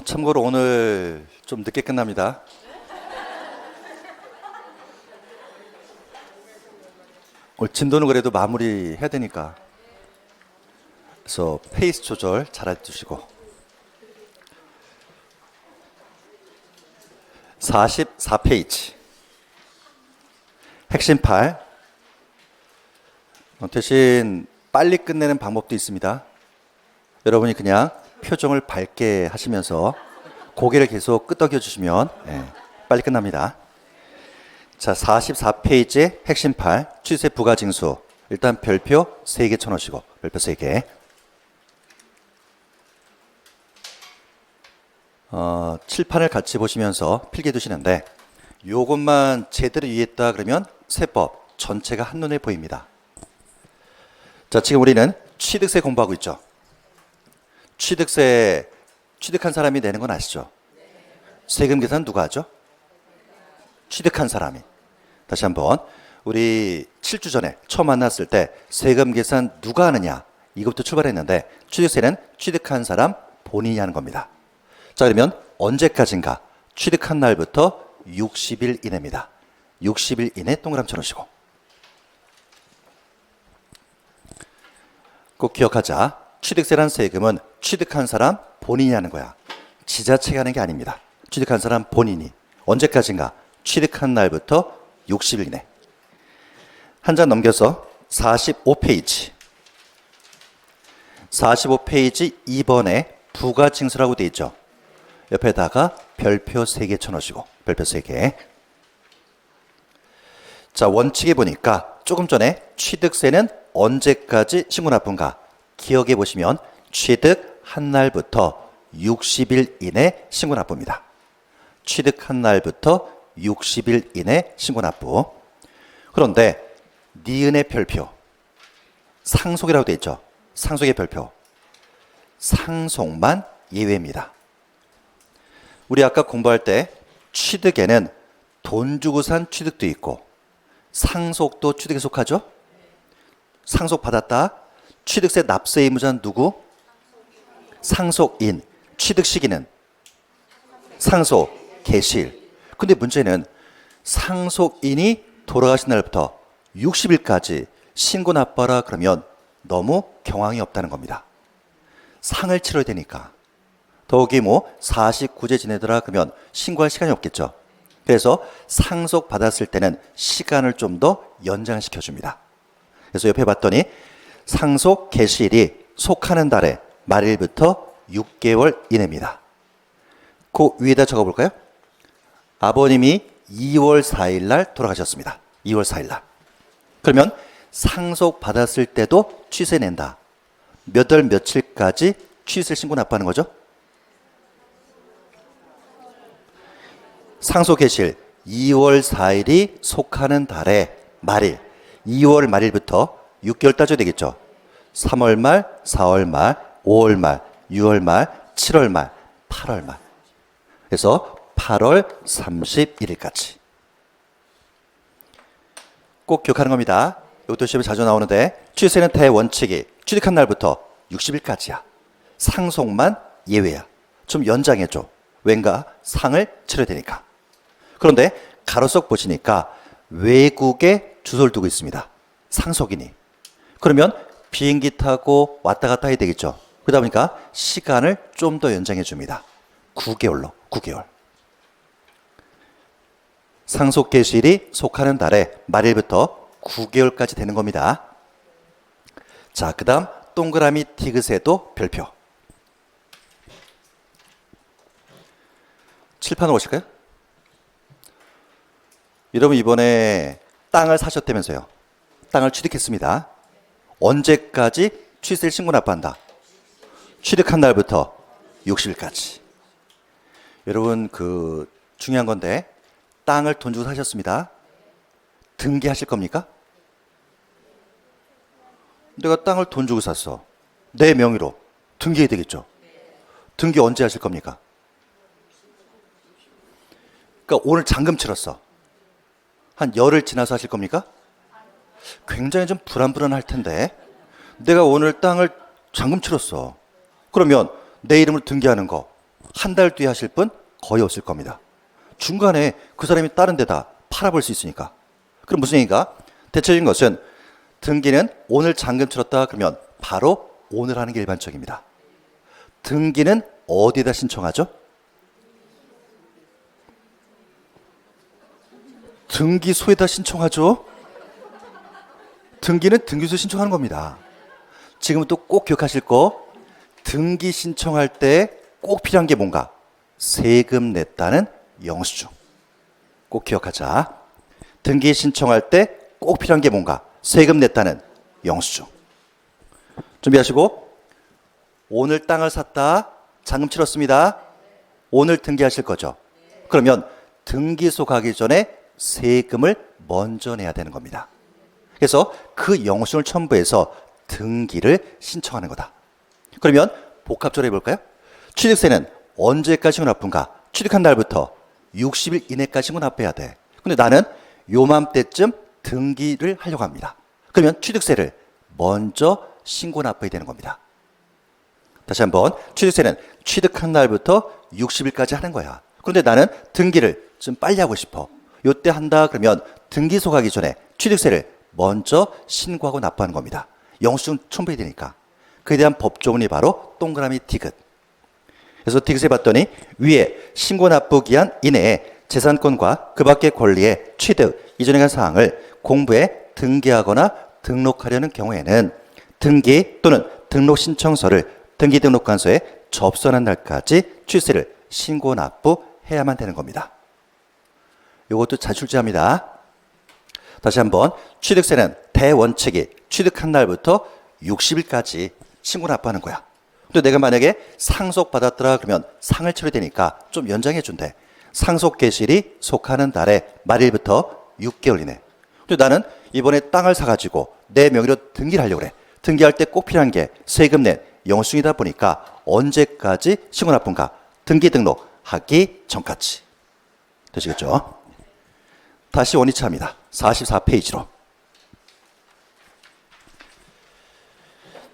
참고로 오늘 좀 늦게 끝납니다. 오늘 진도는 그래도 마무리 해야 되니까. 그래서 페이스 조절 잘 해주시고. 44페이지. 핵심 8. 대신 빨리 끝내는 방법도 있습니다. 여러분이 그냥 표정을 밝게 하시면서 고개를 계속 끄덕여 주시면 빨리 끝납니다. 자, 44페이지의 핵심 8, 취세 부가징수. 일단 별표 3개 쳐놓으시고, 별표 3개. 칠판을 같이 보시면서 필기해 두시는데, 요것만 제대로 이해했다 그러면 세법 전체가 한눈에 보입니다. 자, 지금 우리는 취득세 공부하고 있죠. 취득한 사람이 내는 건 아시죠? 세금 계산 누가 하죠? 취득한 사람이. 다시 한번, 우리 7주 전에 처음 만났을 때 세금 계산 누가 하느냐, 이것부터 출발했는데, 취득세는 취득한 사람 본인이 하는 겁니다. 자, 그러면 언제까지인가? 취득한 날부터 60일 이내입니다. 60일 이내 동그라미 쳐놓으시고. 꼭 기억하자. 취득세란 세금은 취득한 사람 본인이 하는 거야. 지자체가 하는 게 아닙니다. 취득한 사람 본인이. 언제까지인가? 취득한 날부터 60일 이내. 한 장 넘겨서 45페이지. 45페이지 2번에 부가징수라고 되어 있죠. 옆에다가 별표 3개 쳐놓으시고, 별표 3개. 자, 원칙에 보니까 조금 전에 취득세는 언제까지 신고 납부인가? 기억해 보시면 취득한 날부터 60일 이내 신고 납부입니다. 취득한 날부터 60일 이내 신고 납부. 그런데 니은의 별표, 상속이라고 되어 있죠. 상속의 별표. 상속만 예외입니다. 우리 아까 공부할 때 취득에는 돈 주고 산 취득도 있고 상속도 취득에 속하죠. 상속받았다. 취득세 납세 의무자는 누구? 상속인. 취득 시기는 상속 개시일. 근데 문제는 상속인이 돌아가신 날부터 60일까지 신고 납부하라 그러면 너무 경황이 없다는 겁니다. 상을 치러야 되니까. 더욱이 49제 지내더라 그러면 신고할 시간이 없겠죠. 그래서 상속 받았을 때는 시간을 좀 더 연장시켜 줍니다. 그래서 옆에 봤더니 상속 개시일이 속하는 달의 말일부터 6개월 이내입니다. 그 위에다 적어볼까요? 아버님이 2월 4일 날 돌아가셨습니다. 2월 4일 날. 그러면 상속 받았을 때도 취세 낸다. 몇 월 며칠까지 취세 신고 납부하는 거죠? 상속 개시일 2월 4일이 속하는 달의 말일. 2월 말일부터 6개월 따져야 되겠죠. 3월 말, 4월 말, 5월 말, 6월 말, 7월 말, 8월 말. 그래서 8월 31일까지. 꼭 기억하는 겁니다. 이것도 시험에 자주 나오는데 취득세는 대원칙이 취득한 날부터 60일까지야. 상속만 예외야. 좀 연장해줘. 왠가 상을 치러야 되니까. 그런데 가로석 보시니까 외국에 주소를 두고 있습니다. 상속인이. 그러면 비행기 타고 왔다 갔다 해야 되겠죠. 그러다 보니까 시간을 좀 더 연장해 줍니다. 9개월로. 9개월. 상속 개시일이 속하는 달의 말일부터 9개월까지 되는 겁니다. 자, 그 다음 동그라미 디귿에도 별표. 칠판으로 오실까요? 여러분 이번에 땅을 사셨다면서요. 땅을 취득했습니다. 언제까지 취득세를 신고 납부한다? 취득한 날부터 60일까지. 여러분 중요한 건데 땅을 돈 주고 사셨습니다. 등기하실 겁니까? 내가 땅을 돈 주고 샀어. 내 명의로 등기해야 되겠죠. 등기 언제 하실 겁니까? 그러니까 오늘 잔금 치렀어. 한 열흘 지나서 하실 겁니까? 굉장히 좀 불안불안할 텐데 내가 오늘 땅을 잔금 치렀어. 그러면 내 이름으로 등기하는 거 한 달 뒤에 하실 분 거의 없을 겁니다. 중간에 그 사람이 다른 데다 팔아볼 수 있으니까. 그럼 무슨 얘기인가? 대체적인 것은 등기는 오늘 잔금 치렀다 그러면 바로 오늘 하는 게 일반적입니다. 등기는 어디에다 신청하죠? 등기소에다 신청하죠. 등기는 등기소에 신청하는 겁니다. 지금부터 꼭 기억하실 거, 등기 신청할 때 꼭 필요한 게 뭔가? 세금 냈다는 영수증. 꼭 기억하자. 등기 신청할 때 꼭 필요한 게 뭔가? 세금 냈다는 영수증. 준비하시고, 오늘 땅을 샀다, 잔금 치렀습니다. 오늘 등기하실 거죠. 그러면 등기소 가기 전에 세금을 먼저 내야 되는 겁니다. 그래서 그 영수증을 첨부해서 등기를 신청하는 거다. 그러면 복합적으로 해볼까요? 취득세는 언제까지 신고납부인가? 취득한 날부터 60일 이내까지 신고납부해야 돼. 근데 나는 요맘때쯤 등기를 하려고 합니다. 그러면 취득세를 먼저 신고납부해야 되는 겁니다. 다시 한번, 취득세는 취득한 날부터 60일까지 하는 거야. 그런데 나는 등기를 좀 빨리 하고 싶어. 요때 한다 그러면 등기소 가기 전에 취득세를 먼저 신고하고 납부하는 겁니다. 영수증 첨부해야 되니까. 그에 대한 법조문이 바로 동그라미 디귿. 그래서 디귿에 봤더니 위에 신고 납부 기한 이내에 재산권과 그 밖의 권리의 취득 이전에 관한 사항을 공부에 등기하거나 등록하려는 경우에는 등기 또는 등록 신청서를 등기 등록관서에 접수하는 날까지 취득세를 신고 납부해야만 되는 겁니다. 이것도 잘 출제합니다. 다시 한번, 취득세는 대원칙이 취득한 날부터 60일까지 신고 납부하는 거야. 근데 내가 만약에 상속받았더라 그러면 상을 치러야 되니까 좀 연장해 준대. 상속 개시일이 속하는 달의 말일부터 6개월 이내. 근데 나는 이번에 땅을 사가지고 내 명의로 등기를 하려고 그래. 등기할 때 꼭 필요한 게 세금 낸 영수증이다 보니까 언제까지 신고 납부인가? 등기 등록하기 전까지. 되시겠죠? 다시 원위치합니다. 44페이지로.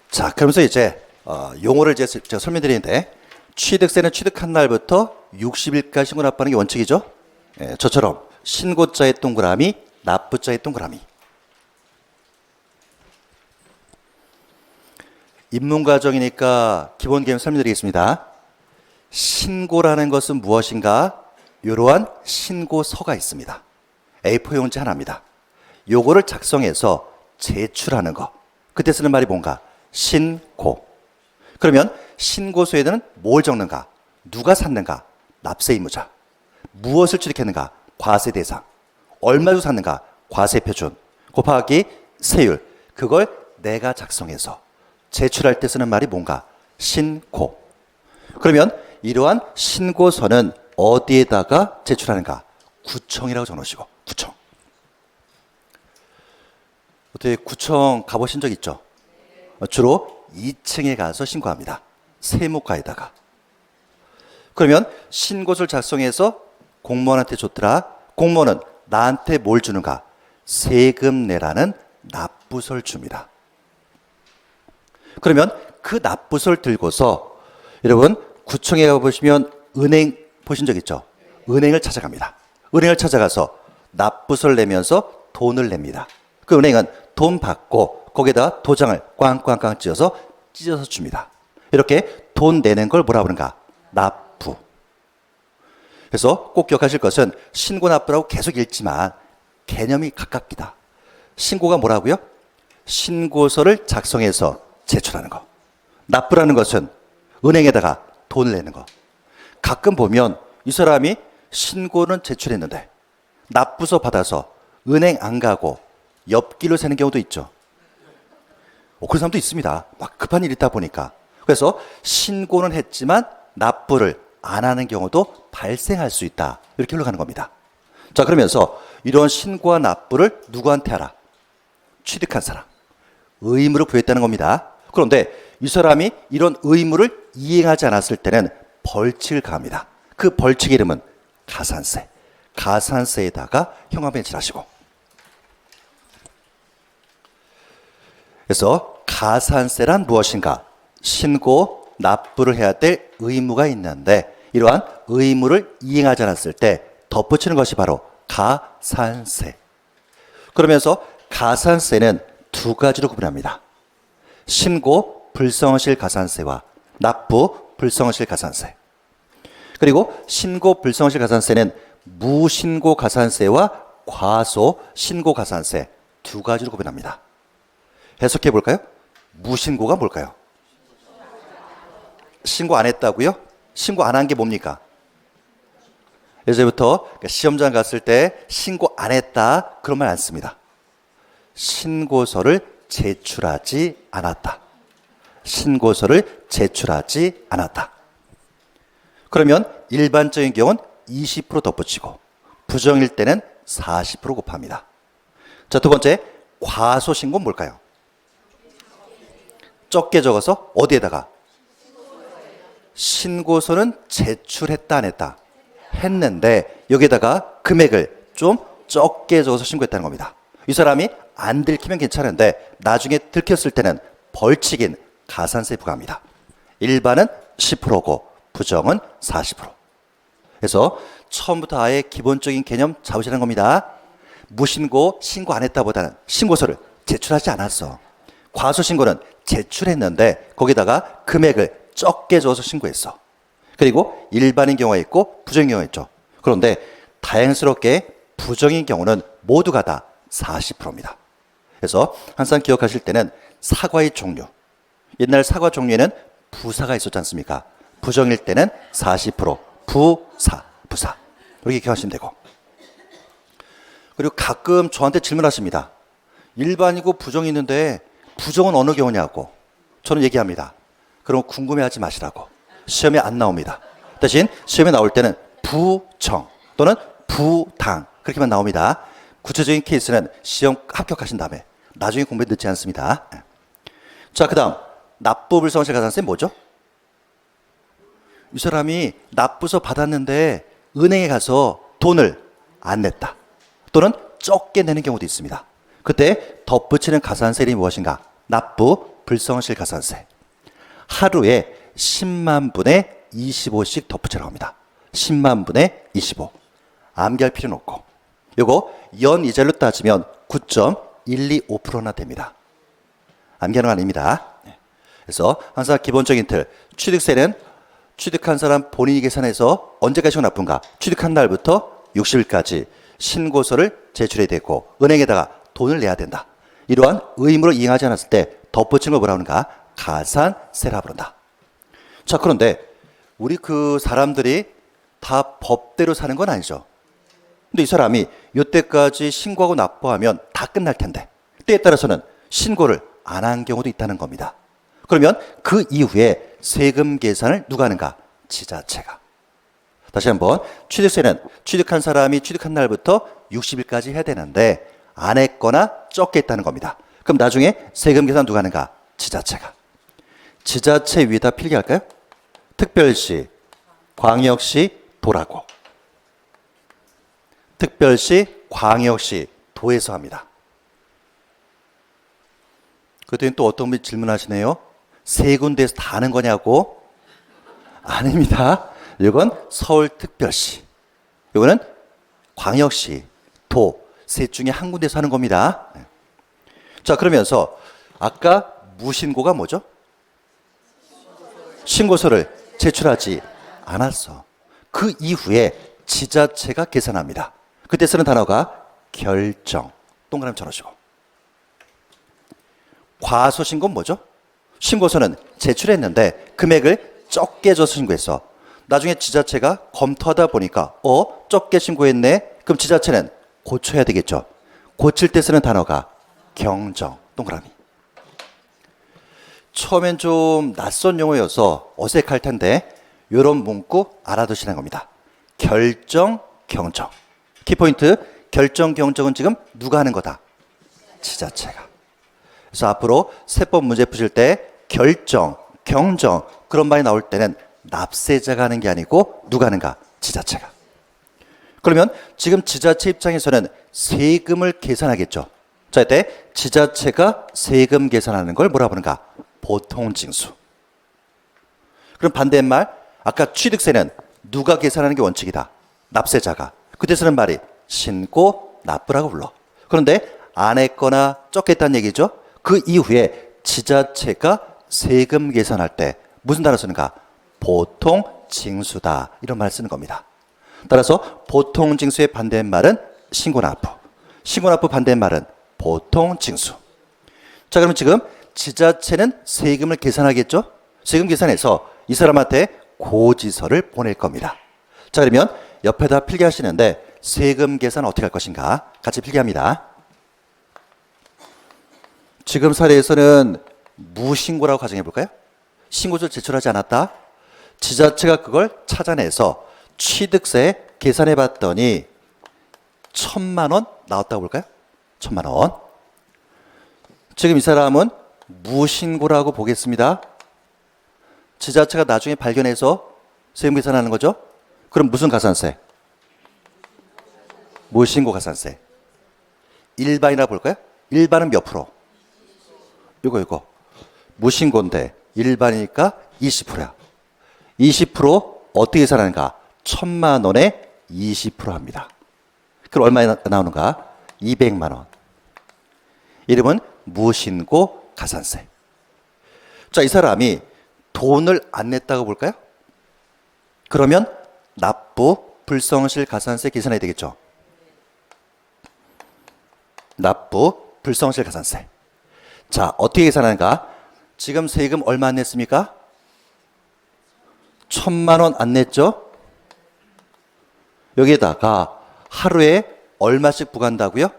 자, 그러면서 이제 용어를 제가 설명드리는데, 취득세는 취득한 날부터 60일까지 신고 납부하는 게 원칙이죠. 예, 저처럼 신고자의 동그라미, 납부자의 동그라미. 입문과정이니까 기본 개념 설명드리겠습니다. 신고라는 것은 무엇인가? 이러한 신고서가 있습니다. A4 용지 하나입니다. 요거를 작성해서 제출하는 거. 그때 쓰는 말이 뭔가? 신고. 그러면 신고서에는 뭘 적는가? 누가 샀는가? 납세 의무자. 무엇을 취득했는가? 과세 대상. 얼마 주고 샀는가? 과세 표준. 곱하기 세율. 그걸 내가 작성해서 제출할 때 쓰는 말이 뭔가? 신고. 그러면 이러한 신고서는 어디에다가 제출하는가? 구청이라고 적어놓으시고. 구청. 어떻게 구청 가보신 적 있죠? 주로 2층에 가서 신고합니다. 세무과에다가. 그러면 신고서를 작성해서 공무원한테 줬더라. 공무원은 나한테 뭘 주는가? 세금 내라는 납부서를 줍니다. 그러면 그 납부서를 들고서 여러분 구청에 가보시면 은행 보신 적 있죠? 은행을 찾아갑니다. 은행을 찾아가서 납부서를 내면서 돈을 냅니다. 그 은행은 돈 받고 거기에다 도장을 꽝꽝꽝 찢어서 줍니다. 이렇게 돈 내는 걸 뭐라 그러는가? 납부. 그래서 꼭 기억하실 것은 신고 납부라고 계속 읽지만 개념이 가깝기다. 신고가 뭐라고요? 신고서를 작성해서 제출하는 거. 납부라는 것은 은행에다가 돈을 내는 거. 가끔 보면 이 사람이 신고는 제출했는데 납부서 받아서 은행 안 가고 옆길로 새는 경우도 있죠. 그런 사람도 있습니다. 막 급한 일이 있다 보니까. 그래서 신고는 했지만 납부를 안 하는 경우도 발생할 수 있다. 이렇게 흘러가는 겁니다. 자, 그러면서 이런 신고와 납부를 누구한테 하라? 취득한 사람. 의무로 부여했다는 겁니다. 그런데 이 사람이 이런 의무를 이행하지 않았을 때는 벌칙을 가합니다. 그 벌칙의 이름은 가산세. 가산세에다가 형광펜 칠하시고. 그래서 가산세란 무엇인가? 신고, 납부를 해야 될 의무가 있는데 이러한 의무를 이행하지 않았을 때 덧붙이는 것이 바로 가산세. 그러면서 가산세는 두 가지로 구분합니다. 신고 불성실 가산세와 납부 불성실 가산세. 그리고 신고 불성실 가산세는 무신고 가산세와 과소 신고 가산세 두 가지로 구분합니다. 해석해 볼까요? 무신고가 뭘까요? 신고 안 했다고요? 신고 안 한 게 뭡니까? 예전부터 시험장 갔을 때 신고 안 했다 그런 말 안 씁니다. 신고서를 제출하지 않았다. 신고서를 제출하지 않았다. 그러면 일반적인 경우는 20% 덧붙이고 부정일 때는 40% 곱합니다. 자, 두 번째, 과소신고는 뭘까요? 적게 적어서 어디에다가? 신고서는 제출했다 안 했다? 했는데 여기에다가 금액을 좀 적게 적어서 신고했다는 겁니다. 이 사람이 안 들키면 괜찮은데 나중에 들켰을 때는 벌칙인 가산세 부과합니다. 일반은 10%고 부정은 40%. 그래서 처음부터 아예 기본적인 개념 잡으시는 겁니다. 무신고 신고 안 했다 보다는 신고서를 제출하지 않았어. 과소신고는 제출했는데 거기다가 금액을 적게 줘서 신고했어. 그리고 일반인 경우가 있고 부정인 경우가 있죠. 그런데 다행스럽게 부정인 경우는 모두가 다 40%입니다. 그래서 항상 기억하실 때는 사과의 종류. 옛날 사과 종류에는 부사가 있었지 않습니까? 부정일 때는 40%, 부사. 이렇게 기억하시면 되고. 그리고 가끔 저한테 질문하십니다. 일반이고 부정이 있는데 부정은 어느 경우냐고. 저는 얘기합니다. 그럼 궁금해하지 마시라고. 시험에 안 나옵니다. 대신 시험에 나올 때는 부정 또는 부당 그렇게만 나옵니다. 구체적인 케이스는 시험 합격하신 다음에 나중에 공부에 늦지 않습니다. 자, 그 다음 납부 불성실 가산세 뭐죠? 이 사람이 납부서 받았는데 은행에 가서 돈을 안 냈다 또는 적게 내는 경우도 있습니다. 그때 덧붙이는 가산세 이름이 무엇인가? 납부 불성실 가산세. 하루에 10만 분의 25씩 덧붙이라고 합니다. 10만 분의 25. 암기할 필요는 없고 요거 연 이자율로 따지면 9.125%나 됩니다. 암기하는 거 아닙니다. 그래서 항상 기본적인 틀, 취득세는 취득한 사람 본인이 계산해서 언제까지 납부인가? 취득한 날부터 60일까지 신고서를 제출해야 되고 은행에다가 돈을 내야 된다. 이러한 의무를 이행하지 않았을 때 덧붙인 걸 뭐라 하는가? 가산세라 부른다. 자, 그런데 우리 그 사람들이 다 법대로 사는 건 아니죠. 근데 이 사람이 이때까지 신고하고 납부하면 다 끝날 텐데 때에 따라서는 신고를 안 한 경우도 있다는 겁니다. 그러면 그 이후에 세금 계산을 누가 하는가? 지자체가. 다시 한번 취득세는 취득한 사람이 취득한 날부터 60일까지 해야 되는데 안 했거나 적게 했다는 겁니다. 그럼 나중에 세금 계산 누가 하는가? 지자체가. 지자체 위에다 필기할까요? 특별시, 광역시, 도라고. 특별시, 광역시, 도에서 합니다. 그랬더니 또 어떤 분이 질문하시네요. 세 군데에서 다 하는 거냐고? 아닙니다. 이건 서울특별시, 이거는 광역시, 도, 셋 중에 한 군데서 하는 겁니다. 자, 그러면서 아까 무신고가 뭐죠? 신고서를 제출하지 않았어. 그 이후에 지자체가 계산합니다. 그때 쓰는 단어가 결정, 동그라미 쳐놓으시고. 과소신고는 뭐죠? 신고서는 제출했는데 금액을 적게 줘서 신고했어. 나중에 지자체가 검토하다 보니까 적게 신고했네. 그럼 지자체는 고쳐야 되겠죠. 고칠 때 쓰는 단어가 경정, 동그라미. 처음엔 좀 낯선 용어여서 어색할 텐데 이런 문구 알아두시는 겁니다. 결정, 경정. 키포인트, 결정, 경정은 지금 누가 하는 거다? 지자체가. 그래서 앞으로 세법 문제 푸실 때 결정, 경정 그런 말이 나올 때는 납세자가 하는 게 아니고 누가 하는가? 지자체가. 그러면 지금 지자체 입장에서는 세금을 계산하겠죠. 자, 이때 지자체가 세금 계산하는 걸 뭐라 부르는가? 보통징수. 그럼 반대말, 아까 취득세는 누가 계산하는 게 원칙이다? 납세자가. 그때 쓰는 말이 신고 납부라고 불러. 그런데 안 했거나 적겠다는 얘기죠. 그 이후에 지자체가 세금 계산할 때 무슨 단어 쓰는가? 보통 징수다. 이런 말 쓰는 겁니다. 따라서 보통 징수의 반대말은 신고 납부. 신고 납부 반대말은 보통 징수. 자, 그러면 지금 지자체는 세금을 계산하겠죠? 세금 계산해서 이 사람한테 고지서를 보낼 겁니다. 자, 그러면 옆에다 필기하시는데 세금 계산 어떻게 할 것인가? 같이 필기합니다. 지금 사례에서는 무신고라고 가정해 볼까요? 신고서를 제출하지 않았다. 지자체가 그걸 찾아내서 취득세 계산해 봤더니 1,000만 원 나왔다고 볼까요? 1,000만 원. 지금 이 사람은 무신고라고 보겠습니다. 지자체가 나중에 발견해서 세금 계산하는 거죠. 그럼 무슨 가산세? 무신고 가산세. 일반이라 볼까요? 일반은 몇 프로? 이거 무신고인데 일반이니까 20%야. 20% 어떻게 계산하는가? 1,000만 원에 20% 합니다. 그럼 얼마 나오는가? 200만 원. 이름은 무신고 가산세. 자, 이 사람이 돈을 안 냈다고 볼까요? 그러면 납부 불성실 가산세 계산해야 되겠죠. 납부 불성실 가산세. 자, 어떻게 계산하는가? 지금 세금 얼마 안 냈습니까? 1,000만 원 안 냈죠? 여기에다가 하루에 얼마씩 부과한다고요?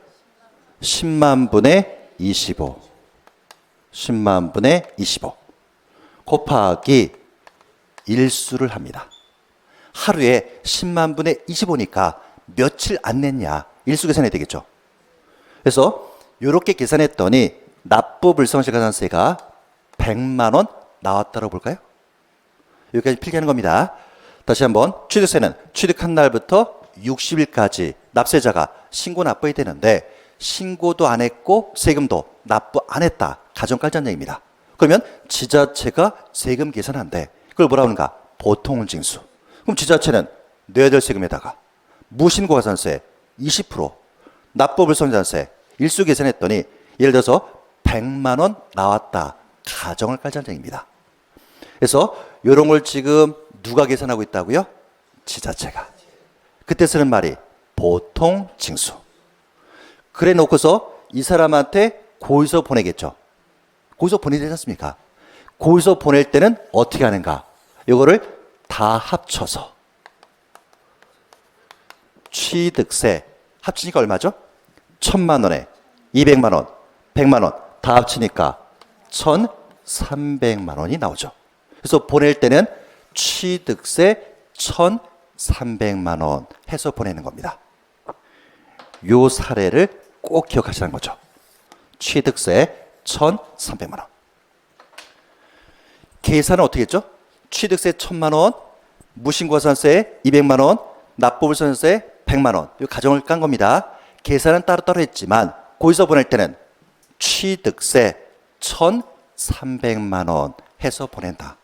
10만 분의 25. 10만 분의 25. 곱하기 일수를 합니다. 하루에 10만 분의 25니까 며칠 안 냈냐? 일수 계산해야 되겠죠. 그래서 이렇게 계산했더니 납부 불성실 가산세가 100만 원 나왔다고 볼까요? 여기까지 필기하는 겁니다. 다시 한번 취득세는 취득한 날부터 60일까지 납세자가 신고 납부해야 되는데 신고도 안 했고 세금도 납부 안 했다. 가정 깔자는 얘기입니다. 그러면 지자체가 세금 계산한대. 그걸 뭐라고 하는가? 보통 징수. 그럼 지자체는 내야 될 세금에다가 무신고 가산세 20%, 납부 불성실 가산세 일수 계산했더니 예를 들어서 100만 원 나왔다. 가정을 깔자는 얘기입니다. 그래서 이런 걸 지금 누가 계산하고 있다고요? 지자체가. 그때 쓰는 말이 보통 징수. 그래 놓고서 이 사람한테 고지서 보내겠죠. 고지서 보내야 되지 않습니까? 고지서 보낼 때는 어떻게 하는가? 이거를 다 합쳐서 취득세 합치니까 얼마죠? 1,000만 원에 200만 원, 100만 원 다 합치니까 1,300만 원이 나오죠. 그래서 보낼 때는 취득세 1,300만 원 해서 보내는 겁니다. 요 사례를 꼭 기억하시라는 거죠. 취득세 1,300만 원. 계산은 어떻게 했죠? 취득세 1,000만 원, 무신고가산세 200만 원, 납부불성세 100만 원. 이 가정을 깐 겁니다. 계산은 따로따로 했지만 고지서 보낼 때는 취득세 1,300만 원 해서 보낸다.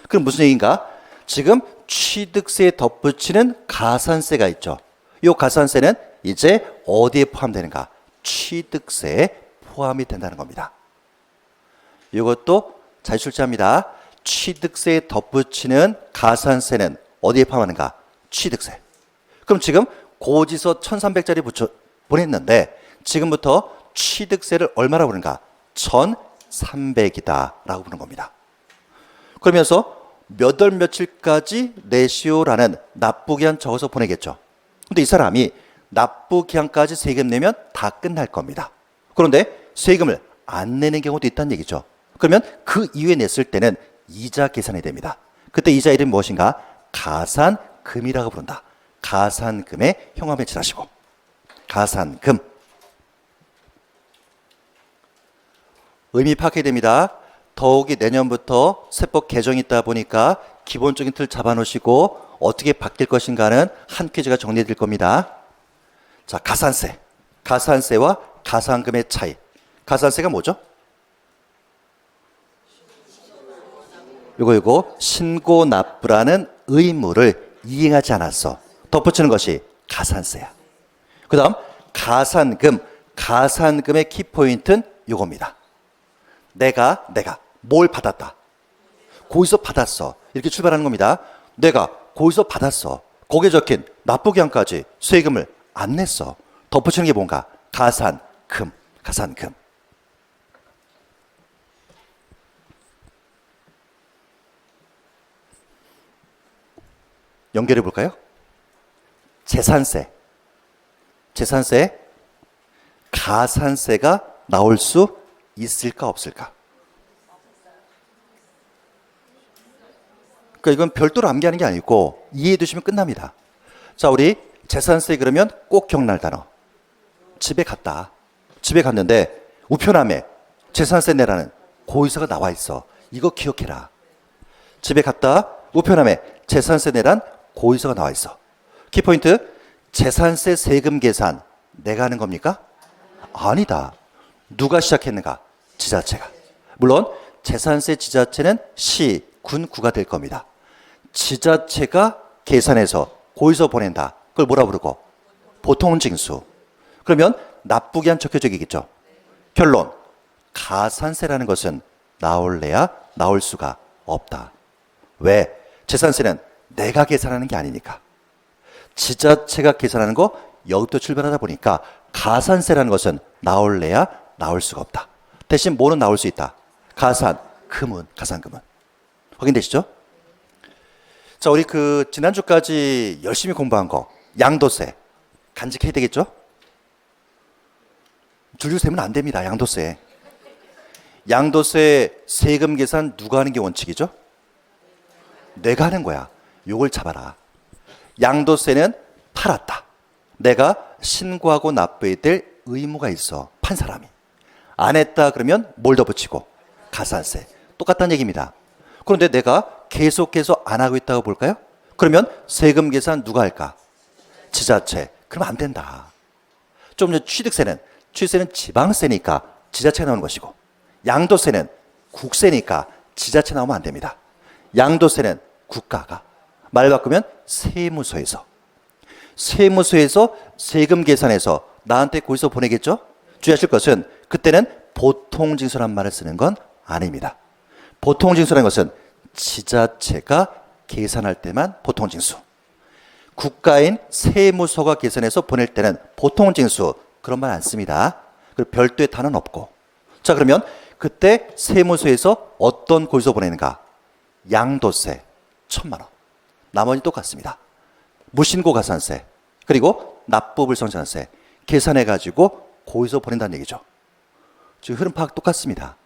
그럼 무슨 얘기인가? 지금 취득세에 덧붙이는 가산세가 있죠. 이 가산세는 이제 어디에 포함되는가? 취득세에 포함이 된다는 겁니다. 이것도 잘 출제합니다. 취득세에 덧붙이는 가산세는 어디에 포함하는가? 취득세. 그럼 지금 고지서 1,300짜리 보냈는데 지금부터 취득세를 얼마라고 부르는가? 1,300이다 라고 부르는 겁니다. 그러면서 몇 월 며칠까지 내시오라는 납부기한 적어서 보내겠죠. 근데 이 사람이 납부기한까지 세금 내면 다 끝날 겁니다. 그런데 세금을 안 내는 경우도 있다는 얘기죠. 그러면 그 이후에 냈을 때는 이자 계산이 됩니다. 그때 이자 이름이 무엇인가? 가산금이라고 부른다. 가산금에 형화 배치하시고 가산금. 의미 파악해야 됩니다. 더욱이 내년부터 세법 개정이 있다 보니까 기본적인 틀 잡아놓으시고 어떻게 바뀔 것인가는 한 퀴즈가 정리될 겁니다. 자, 가산세. 가산세와 가산금의 차이. 가산세가 뭐죠? 이거 신고 납부라는 의무를 이행하지 않았어. 덧붙이는 것이 가산세야. 그 다음 가산금. 가산금의 키포인트는 이겁니다. 내가 뭘 받았다. 거기서 받았어. 이렇게 출발하는 겁니다. 내가 거기서 받았어. 거기에 적힌 납부기한까지 세금을 안 냈어. 덧붙이는 게 뭔가? 가산금. 가산금. 연결해 볼까요? 재산세. 재산세. 가산세가 나올 수 있을까 없을까? 그러니까 이건 별도로 암기하는 게 아니고 이해해 두시면 끝납니다. 자, 우리 재산세 그러면 꼭 기억날 단어. 집에 갔다. 집에 갔는데 우편함에 재산세 내라는 고의서가 나와 있어. 이거 기억해라. 집에 갔다 우편함에 재산세 내란 고의서가 나와 있어. 키포인트. 재산세 세금 계산 내가 하는 겁니까? 아니다. 누가 시작했는가? 지자체가. 물론 재산세 지자체는 시, 군, 구가 될 겁니다. 지자체가 계산해서 고의서 보낸다. 그걸 뭐라 부르고? 보통징수. 그러면 납부기한 적혀져 있겠죠. 결론. 가산세라는 것은 나올래야 나올 수가 없다. 왜? 재산세는 내가 계산하는 게 아니니까. 지자체가 계산하는 거 여기부터 출발하다 보니까 가산세라는 것은 나올래야 나올 수가 없다. 대신 뭐는 나올 수 있다. 가산금은. 가산금은. 확인되시죠? 자, 우리 지난주까지 열심히 공부한 거 양도세 간직해야 되겠죠? 줄줄 세면 안 됩니다. 양도세. 양도세 세금 계산 누가 하는 게 원칙이죠? 내가 하는 거야. 요걸 잡아라. 양도세는 팔았다. 내가 신고하고 납부해야 될 의무가 있어. 판 사람이. 안 했다 그러면 뭘 더 붙이고? 가산세. 똑같다는 얘기입니다. 그런데 내가 계속해서 안 하고 있다고 볼까요? 그러면 세금 계산 누가 할까? 지자체. 그럼 안 된다. 좀 전에 취득세는 지방세니까 지자체가 나오는 것이고, 양도세는 국세니까 지자체 나오면 안 됩니다. 양도세는 국가가. 말 바꾸면 세무서에서 세금 계산해서 나한테 고의서 보내겠죠? 주의하실 것은 그때는 보통징수란 말을 쓰는 건 아닙니다. 보통징수라는 것은 지자체가 계산할 때만 보통징수. 국가인 세무서가 계산해서 보낼 때는 보통징수. 그런 말 안 씁니다. 그리고 별도의 단어는 없고. 자, 그러면 그때 세무서에서 어떤 고의서 보내는가? 양도세 1,000만 원. 나머지 똑같습니다. 무신고 가산세 그리고 납부불성자세 계산해가지고 고의서 보낸다는 얘기죠. 지금 흐름 파악 똑같습니다.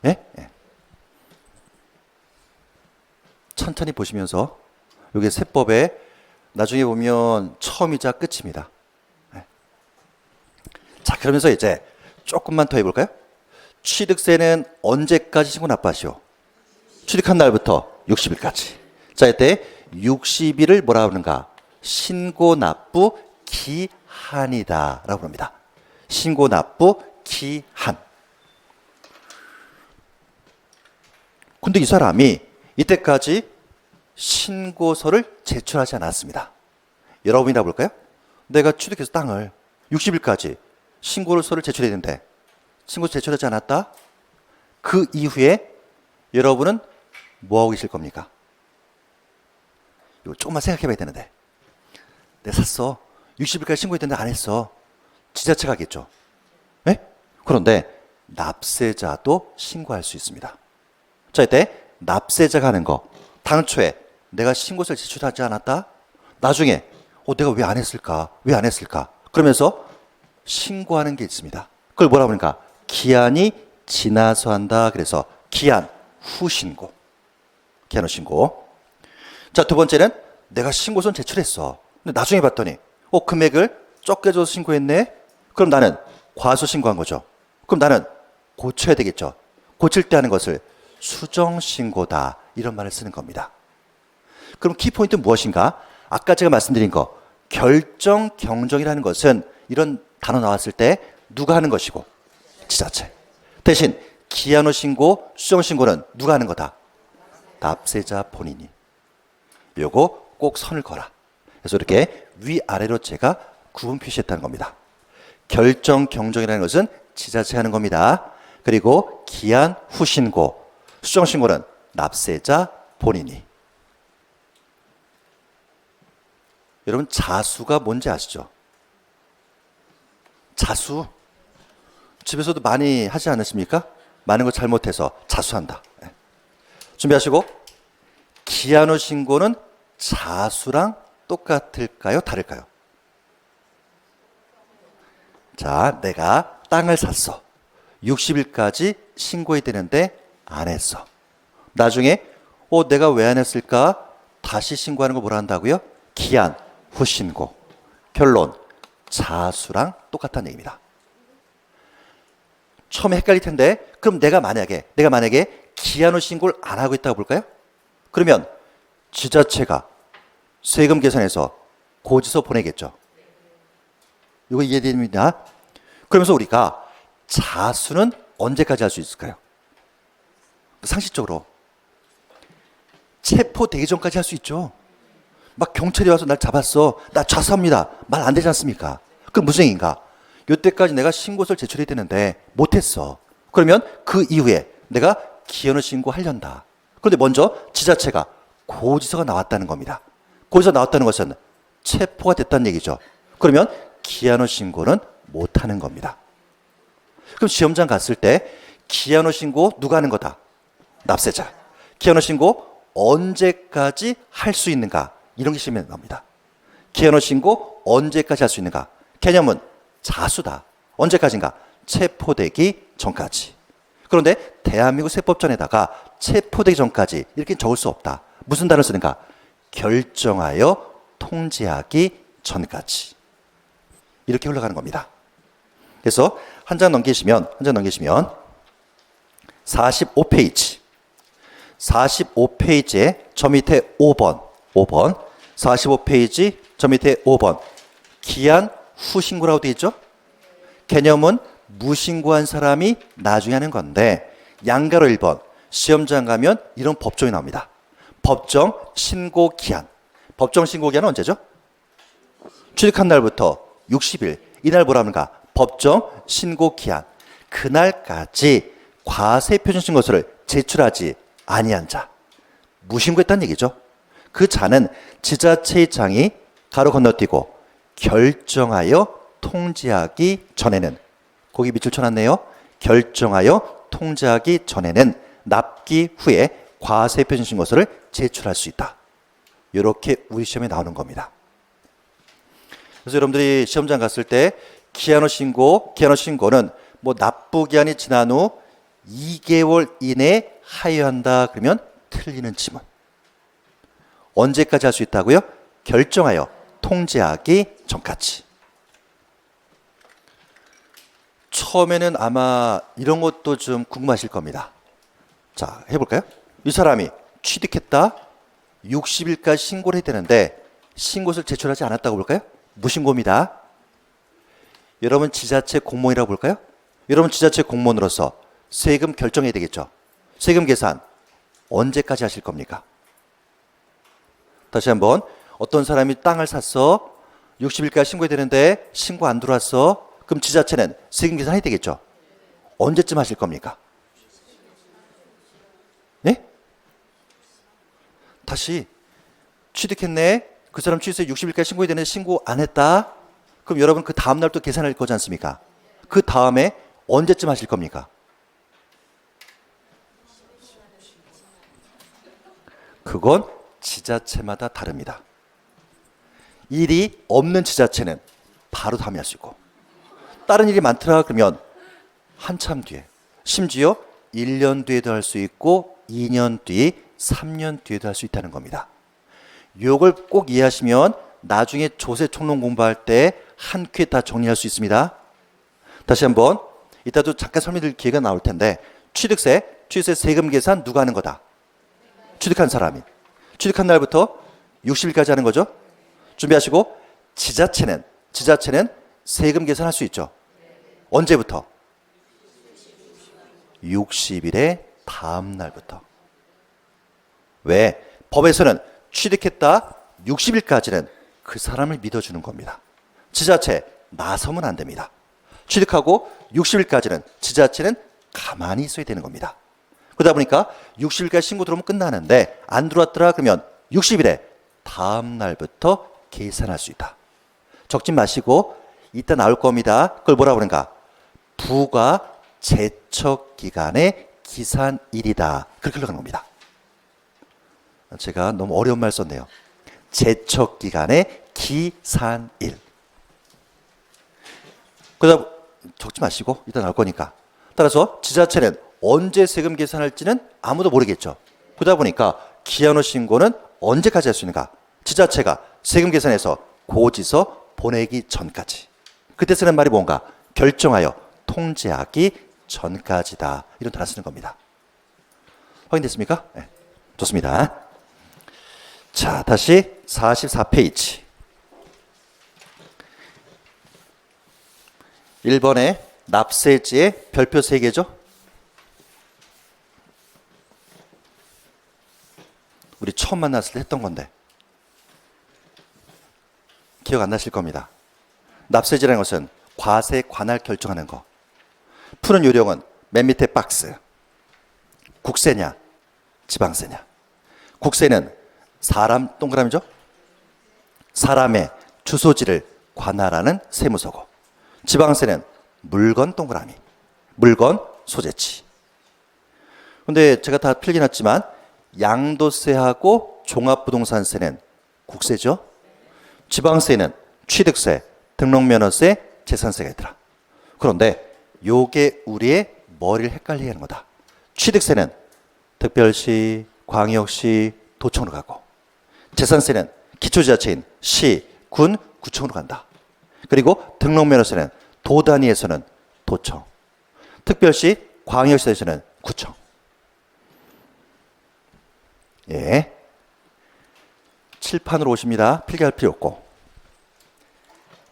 네? 네. 천천히 보시면서 이게 세법에 나중에 보면 처음이자 끝입니다. 네. 자, 그러면서 이제 조금만 더 해볼까요? 취득세는 언제까지 신고 납부하시오? 취득한 날부터 60일까지. 자, 이때 60일을 뭐라 그러는가? 신고 납부 기한이다 라고 합니다. 신고 납부 기한. 근데 이 사람이 이때까지 신고서를 제출하지 않았습니다. 여러분이나 볼까요? 내가 취득해서 땅을 60일까지 신고서를 제출해야 되는데 신고서 제출하지 않았다? 그 이후에 여러분은 뭐하고 계실 겁니까? 이거 조금만 생각해 봐야 되는데, 내가 샀어. 60일까지 신고했는데 안 했어. 지자체가 하겠죠. 네? 그런데 납세자도 신고할 수 있습니다. 자, 이때 납세자가 하는 거, 당초에 내가 신고서를 제출하지 않았다? 나중에 내가 왜 안 했을까? 왜 안 했을까? 그러면서 신고하는 게 있습니다. 그걸 뭐라고 하는가? 기한이 지나서 한다. 그래서 기한 후 신고. 기한 후 신고. 자, 두 번째는 내가 신고서는 제출했어. 근데 나중에 봤더니 금액을 적게 줘서 신고했네? 그럼 나는 과소 신고한 거죠. 그럼 나는 고쳐야 되겠죠. 고칠 때 하는 것을 수정 신고다. 이런 말을 쓰는 겁니다. 그럼 키포인트는 무엇인가? 아까 제가 말씀드린 거, 결정 경정이라는 것은 이런 단어 나왔을 때 누가 하는 것이고? 지자체. 대신 기한 후 신고, 수정 신고는 누가 하는 거다? 납세자 본인이. 요거 꼭 선을 그어라. 그래서 이렇게 위아래로 제가 구분 표시했다는 겁니다. 결정 경정이라는 것은 지자체 하는 겁니다. 그리고 기한 후 신고, 수정 신고는 납세자 본인이. 여러분 자수가 뭔지 아시죠? 자수. 집에서도 많이 하지 않으십니까? 많은 거 잘못해서 자수한다. 준비하시고, 기한 후 신고는 자수랑 똑같을까요? 다를까요? 자, 내가 땅을 샀어. 60일까지 신고해야 되는데 안 했어. 나중에 내가 왜 안 했을까? 다시 신고하는 거 뭐라 한다고요? 기한 후 신고. 결론, 자수랑 똑같다는 얘기입니다. 처음에 헷갈릴 텐데 그럼 내가 만약에 기한 후 신고를 안 하고 있다고 볼까요? 그러면 지자체가 세금 계산해서 고지서 보내겠죠. 이거 이해됩니다. 그러면서 우리가 자수는 언제까지 할 수 있을까요? 상식적으로 체포되기 전까지 할 수 있죠. 막 경찰이 와서 날 잡았어. 나 자수합니다. 말 안 되지 않습니까? 그럼 무슨 얘기인가? 이때까지 내가 신고서를 제출해야 되는데 못했어. 그러면 그 이후에 내가 기한 후 신고하련다. 그런데 먼저 지자체가 고지서가 나왔다는 겁니다. 고지서 나왔다는 것은 체포가 됐다는 얘기죠. 그러면 기한 후 신고는 못하는 겁니다. 그럼 시험장 갔을 때 기한 후 신고 누가 하는 거다? 납세자. 기한 후 신고 언제까지 할 수 있는가? 이런 게 시험에 나옵니다. 기한 후 신고 언제까지 할 수 있는가? 개념은 자수다. 언제까지인가? 체포되기 전까지. 그런데 대한민국 세법전에다가 체포되기 전까지 이렇게 적을 수 없다. 무슨 단어를 쓰는가? 결정하여 통지하기 전까지. 이렇게 흘러가는 겁니다. 그래서 한 장 넘기시면 45페이지 45페이지에 저 밑에 5번 45페이지 저 밑에 5번 기한 후 신고라고 되어 있죠? 개념은 무신고한 사람이 나중에 하는 건데 양가로 1번 시험장 가면 이런 법정이 나옵니다. 법정 신고 기한. 법정 신고 기한은 언제죠? 취득한 날부터 60일. 이날 뭐라 합니까? 법정 신고 기한. 그날까지 과세 표준 신고서를 제출하지 아니한 자. 무신고했다는 얘기죠. 그 자는 지자체의 장이 가로 건너뛰고 결정하여 통지하기 전에는, 거기 밑줄 쳐놨네요. 결정하여 통지하기 전에는 납기 후에 과세 표준 신고서를 제출할 수 있다. 이렇게 우리 시험에 나오는 겁니다. 그래서 여러분들이 시험장 갔을 때 기한 후 신고는 뭐 납부 기한이 지난 후 2개월 이내에 하여야 한다. 그러면 틀리는 지문. 언제까지 할 수 있다고요? 결정하여 통지하기 전까지. 처음에는 아마 이런 것도 좀 궁금하실 겁니다. 자, 해볼까요? 이 사람이 취득했다. 60일까지 신고를 해야 되는데 신고서를 제출하지 않았다고 볼까요? 무신고입니다. 여러분 지자체 공무원이라고 볼까요? 여러분 지자체 공무원으로서 세금 결정해야 되겠죠. 세금 계산 언제까지 하실 겁니까? 다시 한번, 어떤 사람이 땅을 샀어. 60일까지 신고해야 되는데 신고 안 들어왔어. 그럼 지자체는 세금 계산 해야 되겠죠. 언제쯤 하실 겁니까? 네? 다시 취득했네. 그 사람 취득세 60일까지 신고해야 되는데 신고 안 했다. 그럼 여러분 그 다음 날 또 계산할 거지 않습니까? 그 다음에 언제쯤 하실 겁니까? 그건 지자체마다 다릅니다. 일이 없는 지자체는 바로 다음에 할 수 있고, 다른 일이 많더라 그러면 한참 뒤에, 심지어 1년 뒤에도 할 수 있고 2년 뒤, 3년 뒤에도 할 수 있다는 겁니다. 이걸 꼭 이해하시면 나중에 조세 총론 공부할 때 한 큐에 다 정리할 수 있습니다. 다시 한번, 이따도 잠깐 설명드릴 기회가 나올 텐데, 취득세 세금 계산 누가 하는 거다? 취득한 사람이. 취득한 날부터 60일까지 하는 거죠. 준비하시고, 지자체는 세금 계산할 수 있죠. 언제부터? 60일의 다음 날부터. 왜? 법에서는 취득했다 60일까지는 그 사람을 믿어주는 겁니다. 지자체 나서면 안 됩니다. 취득하고 60일까지는 지자체는 가만히 있어야 되는 겁니다. 그러다 보니까 60일까지 신고 들어오면 끝나는데 안 들어왔더라 그러면 60일에 다음 날부터 계산할 수 있다. 적지 마시고 이따 나올 겁니다. 그걸 뭐라고 그러는가? 부가 제척 기간의 기산일이다. 그렇게 흘러가는 겁니다. 제가 너무 어려운 말 썼네요. 제척 기간의 기산일. 그러다 적지 마시고 이따 나올 거니까. 따라서 지자체는 언제 세금 계산할지는 아무도 모르겠죠. 그러다 보니까 기한후 신고는 언제까지 할 수 있는가? 지자체가 세금 계산해서 고지서 보내기 전까지. 그때 쓰는 말이 뭔가? 결정하여 통지하기 전까지다. 이런 단어 쓰는 겁니다. 확인됐습니까? 네. 좋습니다. 자, 다시 44페이지. 1번에 납세지의 별표 3개죠. 우리 처음 만났을 때 했던 건데 기억 안 나실 겁니다. 납세지라는 것은 과세 관할 결정하는 거. 푸는 요령은 맨 밑에 박스. 국세냐 지방세냐. 국세는 사람 동그라미죠. 사람의 주소지를 관할하는 세무서고, 지방세는 물건 동그라미, 물건 소재치. 근데 제가 다 필기해놨지만 양도세하고 종합부동산세는 국세죠. 지방세는 취득세, 등록면허세, 재산세가 있더라. 그런데 요게 우리의 머리를 헷갈리게 하는 거다. 취득세는 특별시, 광역시, 도청으로 가고, 재산세는 기초지자체인 시, 군, 구청으로 간다. 그리고 등록면허세는 도 단위에서는 도청, 특별시, 광역시에서는 구청. 예, 칠판으로 오십니다. 필기할 필요 없고.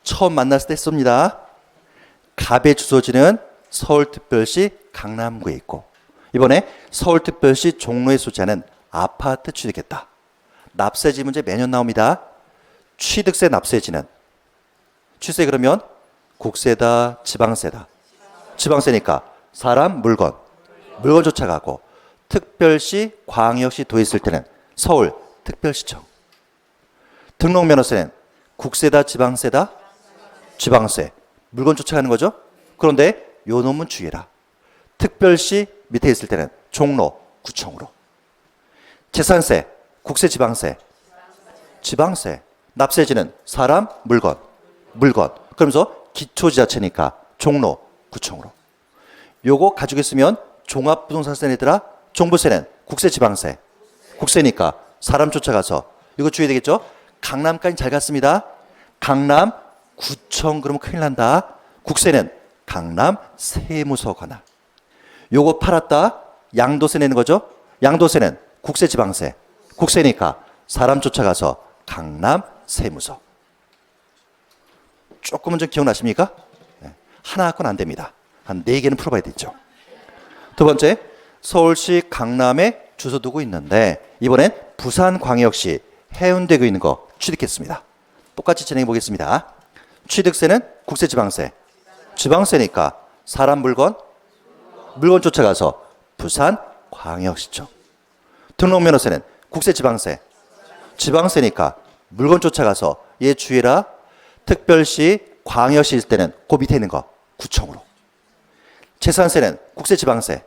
처음 만났을 때 씁니다. 갑의 주소지는 서울특별시 강남구에 있고, 이번에 서울특별시 종로에 소재하는 아파트 취득했다. 납세지 문제 매년 나옵니다. 취득세 납세지는 취세 그러면 국세다 지방세다. 지방세니까 사람 물건, 물건 쫓아가고, 특별시 광역시 도에 있을 때는 서울 특별시청. 등록면허세는 국세다 지방세다. 지방세, 물건 쫓아가는 거죠. 그런데 요 놈은 주의해라. 특별시 밑에 있을 때는 종로 구청으로. 재산세 국세 지방세. 지방세. 납세지는 사람 물건, 물건. 그러면서 기초지자체니까 종로 구청으로. 요거 가지고 있으면 종합부동산세 내더라. 종부세는 국세 지방세. 국세니까 사람 쫓아가서. 이거 주의해야 되겠죠. 강남까지 잘 갔습니다. 강남 구청 그러면 큰일 난다. 국세는 강남 세무서 관할. 요거 팔았다. 양도세 내는 거죠. 양도세는 국세 지방세. 국세니까 사람 쫓아가서 강남 세무서. 조금은 좀 기억나십니까? 네. 하나 갖고는 안 됩니다. 한 4개는 풀어봐야 되죠. 두 번째, 서울시 강남에 주소 두고 있는데 이번엔 부산광역시 해운대구에 있는 거 취득했습니다. 똑같이 진행해 보겠습니다. 취득세는 국세 지방세. 지방세니까 사람 물건, 물건 쫓아가서 부산광역시청. 등록면허세는 국세 지방세. 지방세니까 물건 쫓아가서 얘 주의라. 특별시 광역시 있을 때는 그 밑에 있는 거 구청으로. 재산세는 국세 지방세.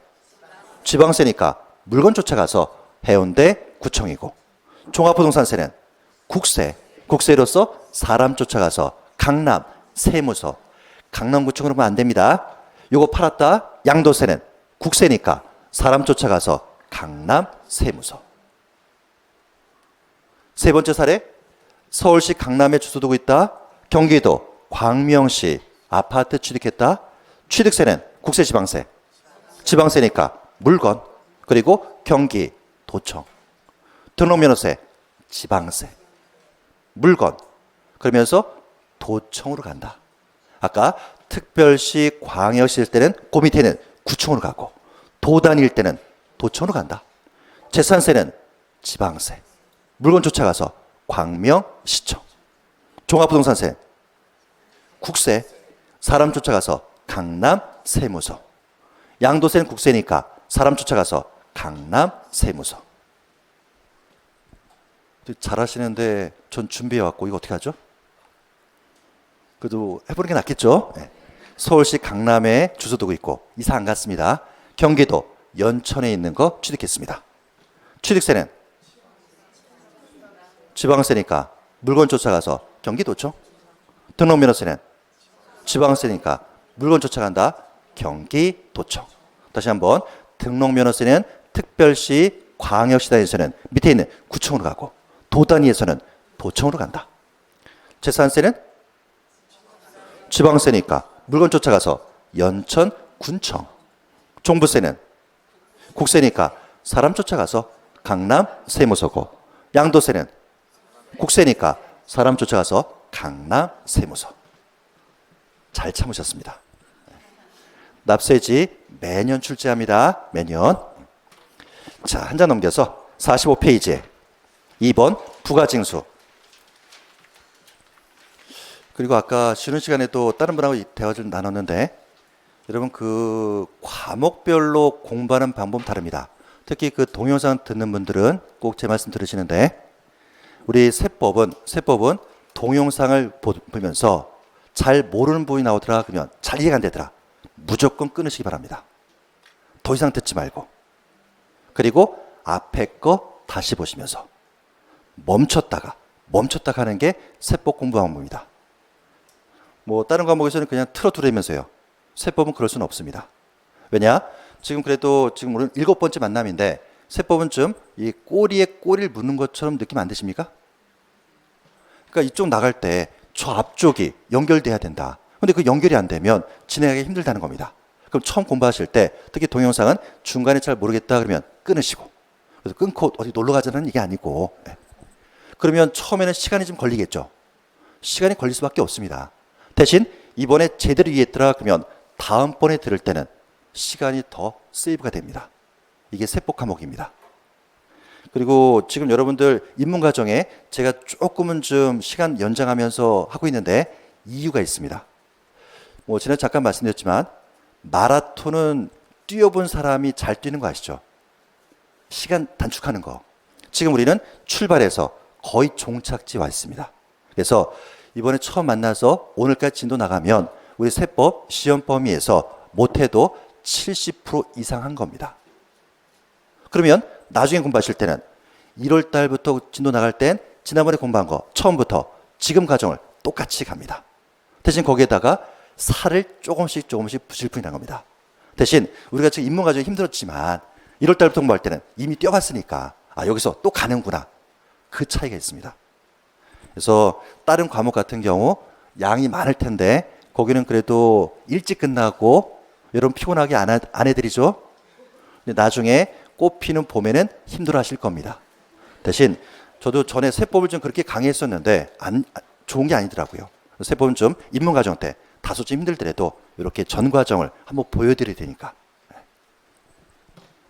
지방세니까 물건 쫓아가서 해운대 구청이고, 종합부동산세는 국세. 국세로서 사람 쫓아가서 강남 세무서. 강남구청으로 하면 안 됩니다. 요거 팔았다. 양도세는 국세니까 사람 쫓아가서 강남 세무서. 세 번째 사례, 서울시 강남에 주소 두고 있다. 경기도 광명시 아파트 취득했다. 취득세는 국세 지방세. 지방세니까 물건, 그리고 경기 도청. 등록면허세 지방세. 물건, 그러면서 도청으로 간다. 아까 특별시 광역시일 때는 그 밑에는 구청으로 가고, 도 단위일 때는 도청으로 간다. 재산세는 지방세. 물건 쫓아가서 광명시청. 종합부동산세, 국세, 사람 쫓아가서 강남세무서. 양도세는 국세니까 사람 쫓아가서 강남세무서. 잘하시는데 전 준비해왔고 이거 어떻게 하죠? 그래도 해보는 게 낫겠죠? 네. 서울시 강남에 주소두고 있고 이사 안 갔습니다. 경기도 연천에 있는 거 취득했습니다. 취득세는 지방세니까 물건 쫓아가서 경기도죠. 등록면허세는 지방세니까 물건 쫓아간다. 경기도청. 다시 한번 등록면허세는 특별시 광역시 단위에서는 밑에 있는 구청으로 가고 도 단위에서는 도청으로 간다. 재산세는 지방세니까 물건 쫓아가서 연천군청. 종부세는 국세니까 사람 쫓아가서 강남세무서고 양도세는 국세니까 사람 쫓아가서 강남세무서. 잘 참으셨습니다. 납세지 매년 출제합니다. 매년. 자, 한 장 넘겨서 45페이지에 2번 부가징수. 그리고 아까 쉬는 시간에 또 다른 분하고 대화를 나눴는데 여러분 그 과목별로 공부하는 방법 다릅니다. 특히 그 동영상 듣는 분들은 꼭 제 말씀 들으시는데 우리 세법은 동영상을 보면서 잘 모르는 부분이 나오더라 그러면 잘 이해가 안 되더라 무조건 끊으시기 바랍니다. 더 이상 듣지 말고 그리고 앞에 거 다시 보시면서 멈췄다가 하는 게 세법 공부 방법입니다. 뭐 다른 과목에서는 그냥 틀어두려면서요. 세법은 그럴 수는 없습니다. 왜냐? 지금 그래도 지금 오늘 7번째 만남인데 세법은 좀 이 꼬리에 꼬리를 묻는 것처럼 느낌 안 드십니까? 그러니까 이쪽 나갈 때 저 앞쪽이 연결돼야 된다. 근데 그 연결이 안 되면 진행하기 힘들다는 겁니다. 그럼 처음 공부하실 때 특히 동영상은 중간에 잘 모르겠다 그러면 끊으시고 그래서 끊고 어디 놀러 가자는 이게 아니고 그러면 처음에는 시간이 좀 걸리겠죠. 시간이 걸릴 수밖에 없습니다. 대신 이번에 제대로 이해했더라 그러면 다음번에 들을 때는 시간이 더 세이브가 됩니다. 이게 세법 과목입니다. 그리고 지금 여러분들 입문과정에 제가 조금은 좀 시간 연장하면서 하고 있는데 이유가 있습니다. 뭐 지난 잠깐 말씀드렸지만 마라톤은 뛰어본 사람이 잘 뛰는 거 아시죠? 시간 단축하는 거. 지금 우리는 출발해서 거의 종착지 와 있습니다. 그래서 이번에 처음 만나서 오늘까지 진도 나가면 우리 세법 시험 범위에서 못해도 70% 이상 한 겁니다. 그러면 나중에 공부하실 때는 1월 달부터 진도 나갈 땐 지난번에 공부한 거 처음부터 지금 과정을 똑같이 갑니다. 대신 거기에다가 살을 조금씩 붙일 뿐이라는 겁니다. 대신 우리가 지금 입문 과정이 힘들었지만 1월 달부터 공부할 때는 이미 뛰어봤으니까 아 여기서 또 가는구나. 그 차이가 있습니다. 그래서 다른 과목 같은 경우 양이 많을 텐데 거기는 그래도 일찍 끝나고 여러분 피곤하게 안 해드리죠. 근데 나중에 꽃피는 봄에는 힘들어 하실 겁니다. 대신 저도 전에 세법을 좀 그렇게 강의했었는데 좋은 게 아니더라고요. 세법은 좀 입문 과정 때 다소 좀 힘들더라도 이렇게 전 과정을 한번 보여드려야 되니까.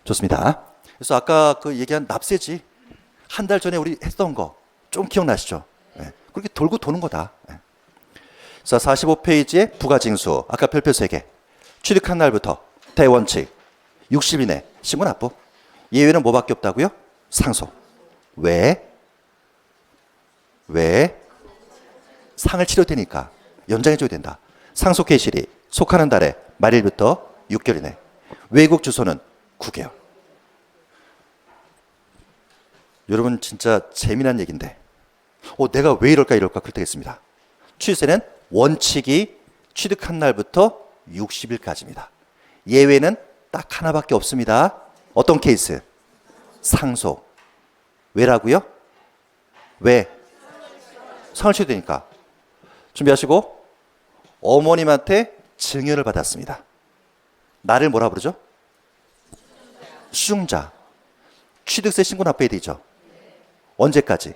좋습니다. 그래서 아까 그 얘기한 납세지 한 달 전에 우리 했던 거 좀 기억나시죠? 그렇게 돌고 도는 거다. 자, 45페이지에 부가징수. 아까 별표 3개. 취득한 날부터 대원칙 60일 이내 신고 납부. 예외는 뭐밖에 없다고요? 상속. 왜? 상을 치러야 되니까 연장해줘야 된다. 상속 개시일이 속하는 달에 말일부터 6개월 이내. 외국 주소는 9개월. 여러분 진짜 재미난 얘기인데 내가 왜 이럴까 그럴 때가 있습니다. 취득세는 원칙이 취득한 날부터 60일까지입니다. 예외는 딱 하나밖에 없습니다. 어떤 케이스? 상속. 왜라고요? 왜? 상을 치러야 되니까. 준비하시고 어머님한테 증여를 받았습니다. 나를 뭐라 부르죠? 수증자. 취득세 신고 납부해야 되죠. 언제까지?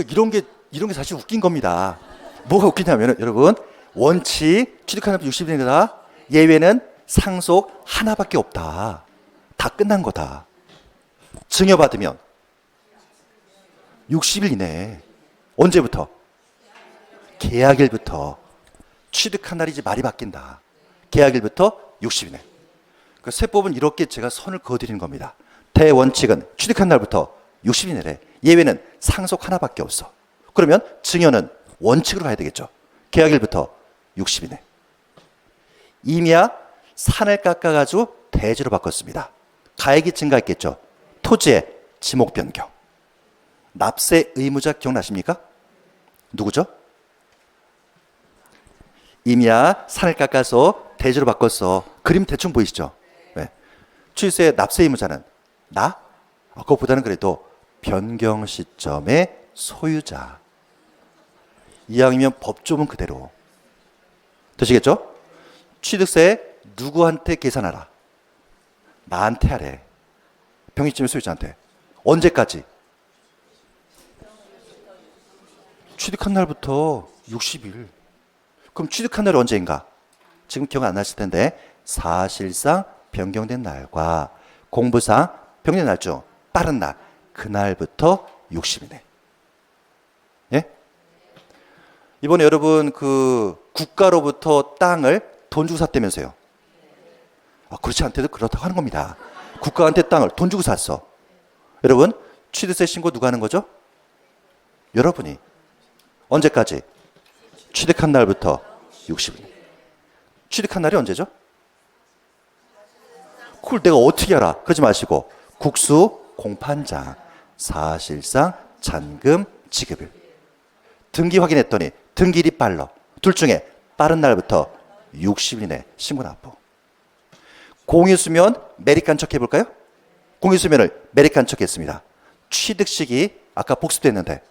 이런 게 사실 웃긴 겁니다. 뭐가 웃기냐면 여러분 원칙 취득하는 날 60일이다. 예외는 상속 하나밖에 없다. 다 끝난 거다. 증여받으면 60일 이내. 언제부터? 계약일부터. 취득한 날이 이제 말이 바뀐다. 계약일부터 60일 이내. 그 세법은 이렇게 제가 선을 그어드리는 겁니다. 대원칙은 취득한 날부터 60일 이내래. 예외는 상속 하나밖에 없어. 그러면 증여는 원칙으로 가야 되겠죠. 계약일부터 60일 이내. 임야 산을 깎아가지고 대지로 바꿨습니다. 가액이 증가했겠죠. 토지의 지목 변경. 납세 의무자 기억나십니까? 누구죠? 임야 산을 깎아서 대지로 바꿨어. 그림 대충 보이시죠? 네. 취득세 납세 의무자는 나? 그것보다는 그래도 변경 시점의 소유자. 이왕이면 법조문 그대로. 되시겠죠? 취득세 누구한테 계산하라? 나한테 하래. 변경 시점의 소유자한테. 언제까지? 취득한 날부터 60일. 그럼 취득한 날이 언제인가? 지금 기억 안 나실 텐데 사실상 변경된 날과 공부상 변경된 날 중 빠른 날, 그날부터 60일이네. 예? 이번에 여러분 그 국가로부터 땅을 돈 주고 샀다면서요. 그렇지 않대도 그렇다고 하는 겁니다. 국가한테 땅을 돈 주고 샀어. 여러분 취득세 신고 누가 하는 거죠? 여러분이. 언제까지? 취득한 날부터 60일. 취득한 날이 언제죠? 그걸 내가 어떻게 알아? 그러지 마시고 국수 공판장 사실상 잔금 지급일. 등기 확인했더니 등기일이 빨라. 둘 중에 빠른 날부터 60일 이내 신고 납부. 공유수면 매립간척 해볼까요? 공유수면을 매립간척했습니다. 취득 시기 아까 복습됐는데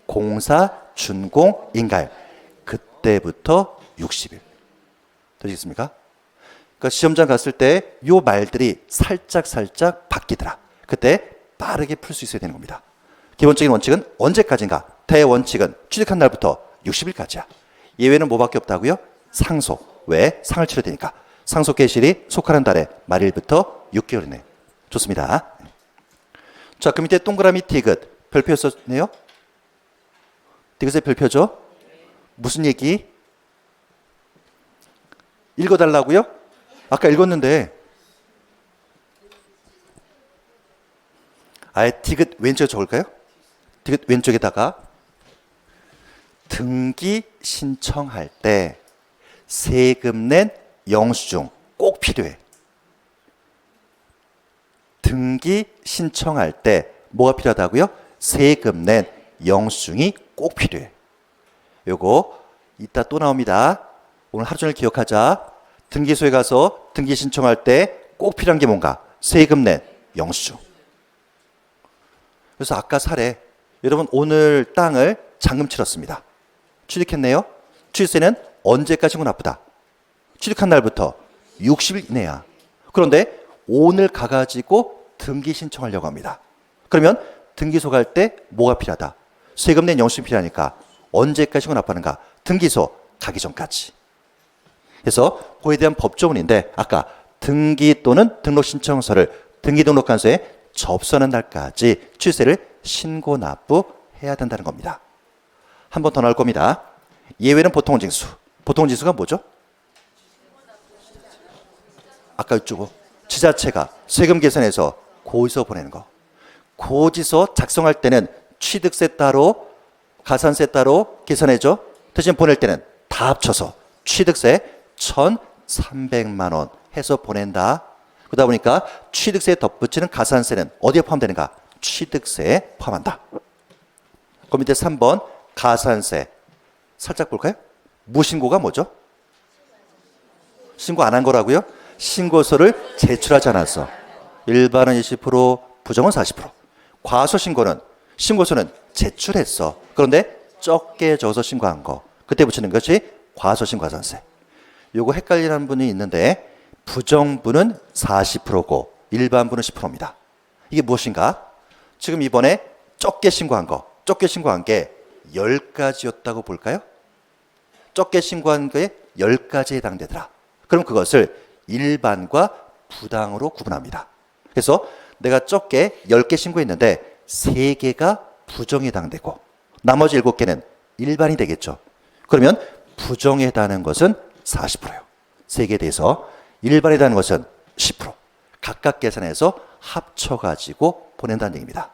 공사, 준공, 인가일. 그때부터 60일. 되시겠습니까? 그러니까 시험장 갔을 때 요 말들이 살짝 바뀌더라. 그때 빠르게 풀 수 있어야 되는 겁니다. 기본적인 원칙은 언제까지인가? 대원칙은 취득한 날부터 60일까지야. 예외는 뭐밖에 없다고요? 상속. 왜? 상을 치러야 되니까. 상속 개시일이 속하는 달의 말일부터 6개월 이내. 좋습니다. 자, 그 밑에 동그라미 디귿. 별표 썼네요. 디귿의 별표죠. 무슨 얘기? 읽어달라고요? 아까 읽었는데 아예 디귿 왼쪽에 적을까요? 디귿 왼쪽에다가 등기 신청할 때 세금 낸 영수증 꼭 필요해. 등기 신청할 때 뭐가 필요하다고요? 세금 낸 영수증이 꼭 필요해. 요거 이따 또 나옵니다. 오늘 하루 종일 기억하자. 등기소에 가서 등기 신청할 때 꼭 필요한 게 뭔가? 세금 낸 영수증. 그래서 아까 사례, 여러분 오늘 땅을 잔금 치렀습니다. 취득했네요. 취득세는 언제까지 신고 납부다? 취득한 날부터 60일 이내야. 그런데 오늘 가가지고 등기 신청하려고 합니다. 그러면 등기소 갈 때 뭐가 필요하다? 세금 낸 영수증이 필요하니까 언제까지 신고 납부하는가? 등기소 가기 전까지. 그래서 그에 대한 법조문인데 아까 등기 또는 등록신청서를 등기등록관서에 접수하는 날까지 취득세를 신고 납부해야 된다는 겁니다. 한 번 더 나올 겁니다. 예외는 보통징수. 보통징수가 뭐죠? 아까 이쪽으로 지자체가 세금 계산해서 고지서 보내는 거. 고지서 작성할 때는 취득세 따로 가산세 따로 계산해줘. 대신 보낼 때는 다 합쳐서 취득세 1,300만 원 해서 보낸다. 그러다 보니까 취득세에 덧붙이는 가산세는 어디에 포함되는가? 취득세에 포함한다. 그 밑에 3번 가산세. 살짝 볼까요? 무신고가 뭐죠? 신고 안 한 거라고요? 신고서를 제출하지 않았어. 일반은 20%, 부정은 40%. 과소신고는 신고서는 제출했어. 그런데 적게 적어서 신고한 거. 그때 붙이는 것이 과소신고 가산세. 요거 헷갈리는 분이 있는데 부정부는 40%고 일반부는 10%입니다. 이게 무엇인가? 지금 이번에 적게 신고한 거. 적게 신고한 게 10가지였다고 볼까요? 적게 신고한 거에 10가지에 해당되더라. 그럼 그것을 일반과 부당으로 구분합니다. 그래서 내가 적게 10개 신고했는데 3개가 부정에 해당되고 나머지 7개는 일반이 되겠죠. 그러면 부정에 해당하는 것은 40%예요. 3개에 대해서 일반에 해당하는 것은 10%. 각각 계산해서 합쳐가지고 보낸다는 얘기입니다.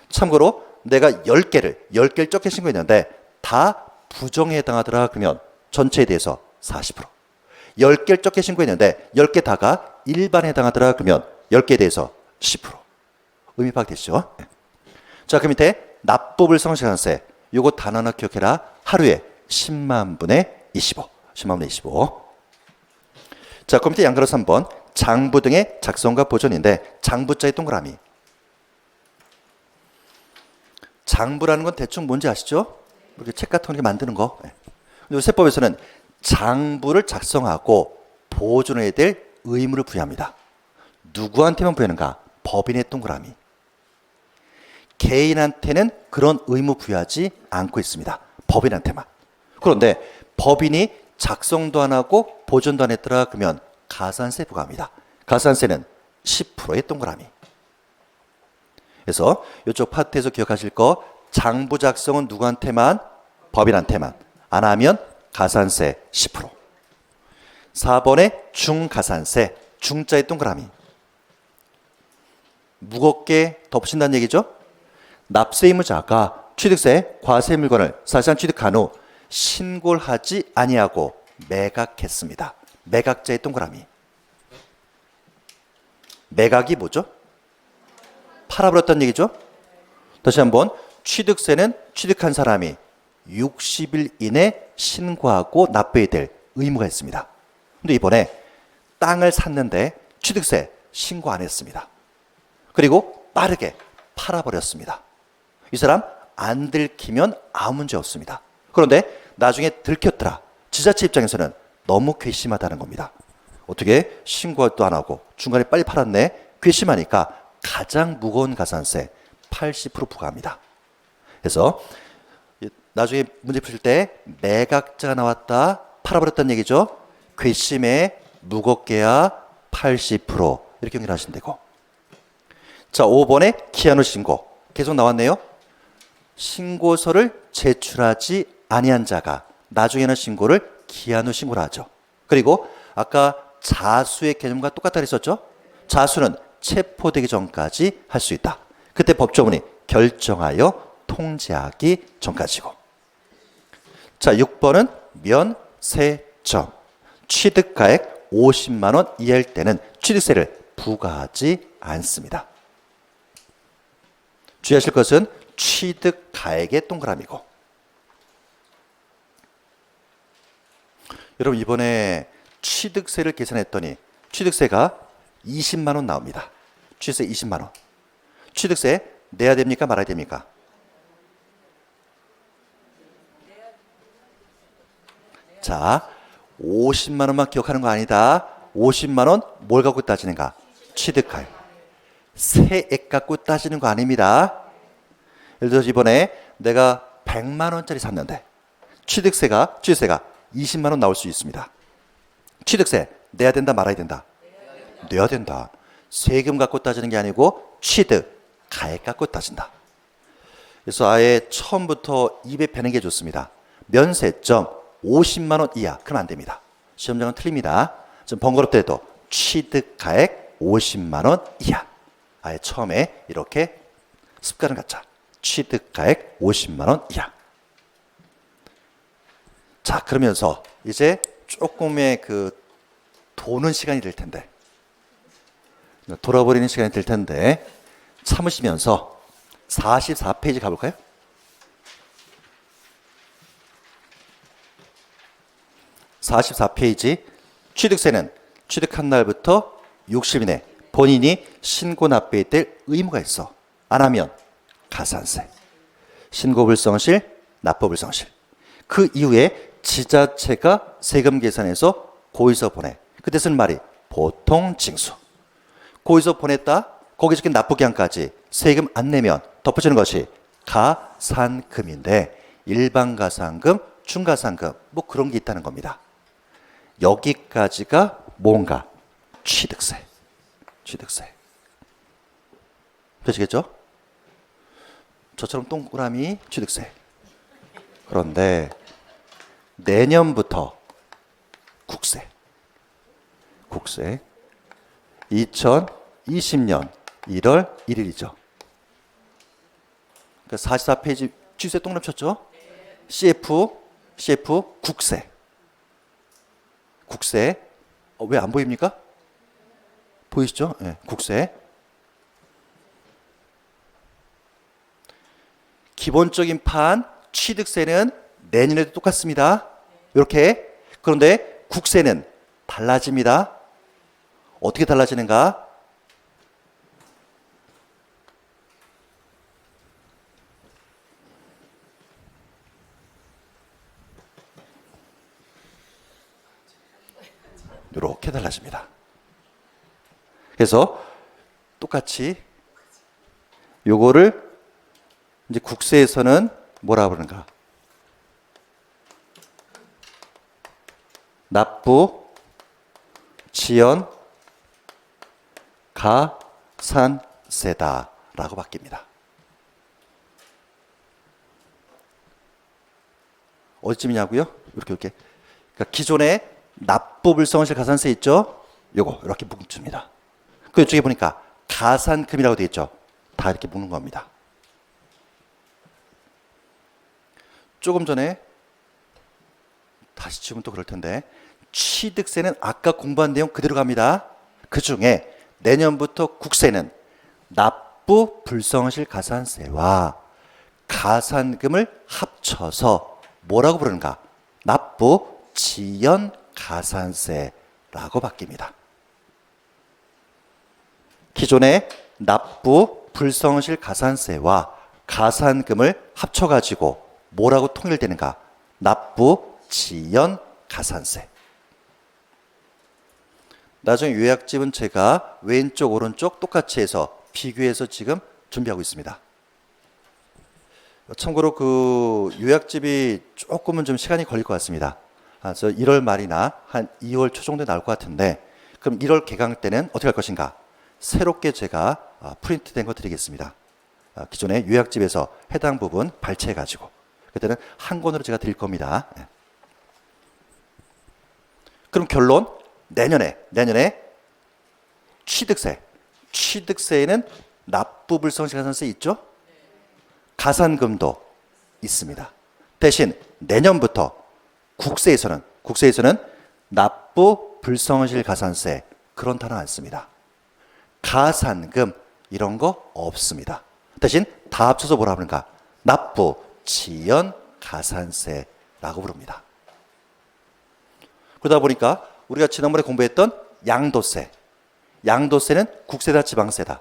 참고로 내가 10개를 적게 신고했는데 다 부정에 해당하더라 그러면 전체에 대해서 40%. 10개를 적게 신고했는데 10개 다가 일반에 해당하더라 그러면 10개에 대해서 10%. 의미 파악되시죠? 자, 그 밑에 납부불성시간세. 요거 단어 하나 기억해라. 하루에 10만 분의 25. 10만 분의 25. 자, 그 밑에 양가로 3번. 장부 등의 작성과 보존인데 장부자의 동그라미. 장부라는 건 대충 뭔지 아시죠? 이렇게 책 같은 거 만드는 거. 근데 세법에서는 장부를 작성하고 보존해야 될 의무를 부여합니다. 누구한테만 부여하는가? 법인의 동그라미. 개인한테는 그런 의무 부여하지 않고 있습니다. 법인한테만. 그런데 법인이 작성도 안 하고 보존도 안 했더라 그러면 가산세 부과합니다. 가산세는 10%의 동그라미. 그래서 이쪽 파트에서 기억하실 거 장부 작성은 누구한테만? 법인한테만. 안 하면 가산세 10%. 4번에 중가산세. 중자의 동그라미. 무겁게 덮으신다는 얘기죠. 납세 의무자가 취득세, 과세 물건을 사실상 취득한 후 신고를 하지 아니하고 매각했습니다. 매각자의 동그라미. 매각이 뭐죠? 팔아버렸다는 얘기죠. 다시 한번 취득세는 취득한 사람이 60일 이내 신고하고 납부해야 될 의무가 있습니다. 근데 이번에 땅을 샀는데 취득세 신고 안 했습니다. 그리고 빠르게 팔아버렸습니다. 이 사람 안 들키면 아무 문제 없습니다. 그런데 나중에 들켰더라. 지자체 입장에서는 너무 괘씸하다는 겁니다. 어떻게 신고도 안 하고 중간에 빨리 팔았네. 괘씸하니까 가장 무거운 가산세 80% 부과합니다. 그래서 나중에 문제 푸실 때 매각자가 나왔다. 팔아버렸다는 얘기죠. 괘씸해 무겁게야 80% 이렇게 연결하시면 되고. 자, 5번에 기한 후 신고. 계속 나왔네요. 신고서를 제출하지 아니한 자가 나중에는 신고를 기한 후 신고를 하죠. 그리고 아까 자수의 개념과 똑같다 그랬었죠. 자수는 체포되기 전까지 할 수 있다. 그때 법조문이 결정하여 통지하기 전까지고. 자, 6번은 면세점. 취득가액 50만 원 이하일 때는 취득세를 부과하지 않습니다. 주의하실 것은 취득가액의 동그라미고. 여러분 이번에 취득세를 계산했더니 취득세가 20만 원 나옵니다. 취득세 20만 원. 취득세 내야 됩니까? 말아야 됩니까? 자, 50만 원만 기억하는 거 아니다. 50만 원 뭘 갖고 따지는가? 취득가액. 세액 갖고 따지는 거 아닙니다. 예를 들어서 이번에 내가 100만 원짜리 샀는데 취득세가 20만 원 나올 수 있습니다. 취득세 내야 된다 말아야 된다? 내야 된다. 세금 갖고 따지는 게 아니고 취득 가액 갖고 따진다. 그래서 아예 처음부터 입에 배는 게 좋습니다. 면세점 50만 원 이하 그러면 안 됩니다. 시험장은 틀립니다. 좀 번거롭더라도 취득 가액 50만 원 이하. 아예 처음에 이렇게 습관을 갖자. 취득 가액 50만 원 이하. 자, 그러면서 이제 조금의 그 도는 시간이 될 텐데, 돌아버리는 시간이 될 텐데 참으시면서 44페이지 가볼까요? 44페이지. 취득세는 취득한 날부터 60일 내 본인이 신고 납부해야 될 의무가 있어. 안 하면 가산세. 신고불성실, 납부불성실. 그 이후에 지자체가 세금 계산해서 고의서 보내. 그때 쓰는 말이 보통 징수. 고의서 보냈다. 거기 적힌 납부기한까지 세금 안 내면 덮어주는 것이 가산금인데 일반 가산금, 중가산금 뭐 그런 게 있다는 겁니다. 여기까지가 뭔가 취득세. 취득세. 되시겠죠? 저처럼 동그라미 취득세. 그런데 내년부터 국세. 국세. 2020년 1월 1일이죠. 그러니까 44페이지 취세 동그라미 쳤죠? CF 국세. 국세. 왜 안 보입니까? 보이시죠? 네, 국세. 기본적인 판 취득세는 내년에도 똑같습니다. 이렇게. 그런데 국세는 달라집니다. 어떻게 달라지는가? 이렇게 달라집니다. 그래서 똑같이 요거를 이제 국세에서는 뭐라 그러는가? 납부, 지연, 가산세다라고 바뀝니다. 어디쯤이냐고요? 이렇게. 그러니까 기존에 납부 불성실 가산세 있죠? 요거 이렇게 묶습니다. 그 이쪽에 보니까 가산금이라고 되어 있죠? 다 이렇게 묶는 겁니다. 조금 전에 다시 치면 또 그럴 텐데 취득세는 아까 공부한 내용 그대로 갑니다. 그 중에 내년부터 국세는 납부 불성실 가산세와 가산금을 합쳐서 뭐라고 부르는가? 납부 지연 가산세라고 바뀝니다. 기존의 납부 불성실 가산세와 가산금을 합쳐가지고 뭐라고 통일되는가? 납부 지연 가산세. 나중에 요약집은 제가 왼쪽 오른쪽 똑같이 해서 비교해서 지금 준비하고 있습니다. 참고로 그 요약집이 조금은 좀 시간이 걸릴 것 같습니다. 저 1월 말이나 한 2월 초 정도에 나올 것 같은데, 그럼 1월 개강 때는 어떻게 할 것인가? 새롭게 제가 프린트된 거 드리겠습니다. 기존의 요약집에서 해당 부분 발췌해 가지고 그때는 한 권으로 제가 드릴 겁니다. 그럼 결론, 내년에 취득세에는 납부 불성실 가산세 있죠? 가산금도 있습니다. 대신 내년부터 국세에서는 납부 불성실 가산세 그런 단어 안 씁니다. 가산금 이런 거 없습니다. 대신 다 합쳐서 뭐라 그러는가? 납부 지연 가산세라고 부릅니다. 그러다 보니까 우리가 지난번에 공부했던 양도세는 국세다 지방세다?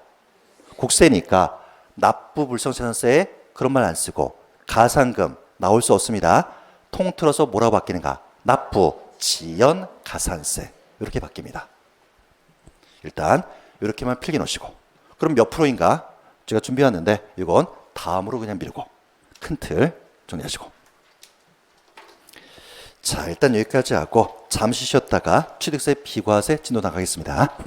국세니까 납부 불성실가산세에 그런 말 안 쓰고 가산금 나올 수 없습니다. 통틀어서 뭐라고 바뀌는가? 납부 지연 가산세 이렇게 바뀝니다. 일단 이렇게만 필기 놓으시고, 그럼 몇 프로인가? 제가 준비했는데 이건 다음으로 그냥 밀고 큰 틀 정리하시고. 자, 일단 여기까지 하고 잠시 쉬었다가 취득세 비과세 진도 나가겠습니다.